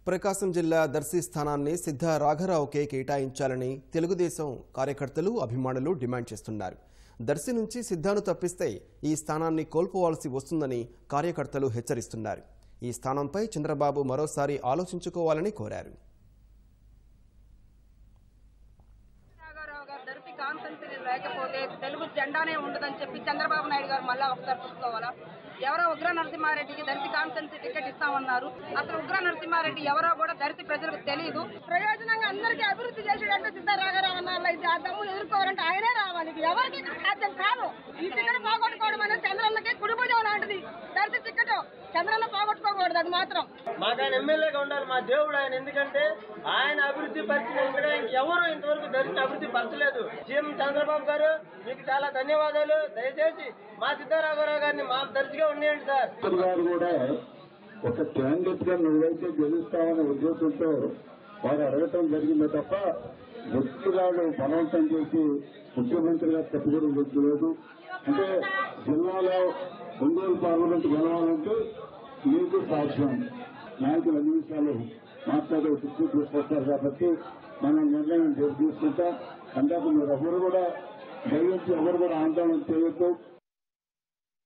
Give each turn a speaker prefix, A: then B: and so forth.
A: ప్రకాశం జిల్లా దర్శి స్థానాన్ని సిద్ధ రాఘరావుకే కేటాయించాలని తెలుగుదేశం కార్యకర్తలు అభిమానులు డిమాండ్ చేస్తున్నారు. దర్శి నుంచి సిద్ధాను తప్పిస్తే ఈ స్థానాన్ని కోల్పోవాల్సి వస్తుందని కార్యకర్తలు హెచ్చరిస్తున్నారు. ఈ స్థానంపై చంద్రబాబు మరోసారి ఆలోచించుకోవాలని కోరారు.
B: లేకపోతే తెలుగు జెండానే ఉండదని చెప్పి చంద్రబాబు నాయుడు గారు మళ్ళా ఒకసారి చూసుకోవాలా? ఎవరో ఉగ్ర నరసింహారెడ్డికి దర్శి కాన్స్టెన్సీ టికెట్ ఇస్తామన్నారు. అసలు ఉగ్ర నరసింహారెడ్డి ఎవరో కూడా దర్శి ప్రజలకు తెలియదు. ప్రయోజనంగా అందరికీ అభివృద్ధి చేసేటట్టు సిద్ధ రాఘరావు ఆ దమ్ములు ఎదుర్కోవాలంటే ఆయనే రావాలి. ఎవరికి ఇక్కడ సాధ్యం కాదు. ఈ టికెట్ పోగొట్టుకోవడం అనేది చంద్రన్నకి కుడిభుజం లాంటిది. దర్శి టికెట్ చంద్రన్న పోగొట్టుకోకూడదు. అది మాత్రం
C: మాకు ఆయన ఎమ్మెల్యేగా ఉండాలి, మా దేవుడు ఆయన. ఎందుకంటే ఆయన అభివృద్ధి పరిచిన ఎవరు ఇంతవరకు దర్శిని అభివృద్ధి పరచలేదు. సీఎం చంద్రబాబు గారు మీకు చాలా ధన్యవాదాలు. దయచేసి మా సిద్ధరాఘరావు గారిని మా దర్శిగా ఉండేయండి సార్.
D: గారు కూడా ఒక క్యాండిడేట్ గా నువ్వైతే గెలుస్తామనే ఉద్దేశంతో వారు అడగటం జరిగిందే తప్ప వ్యక్తిగాడు బలవంతం చేసి ముఖ్యమంత్రిగా తప్పుకోవడం లేదు. అంటే జిల్లాలో ఒంగోలు పార్లమెంట్ గెలవాలంటే మీకు సాధ్యం. నాయకులు అన్ని విషయాలు మాట్లాడే శక్తి తీసుకొస్తారు కాబట్టి మనం నిర్ణయం తీసుకుంటాం. అందాక మీరు ఎవరు కూడా దయచేసి ఎవరు కూడా ఆందోళన చేయొద్దు.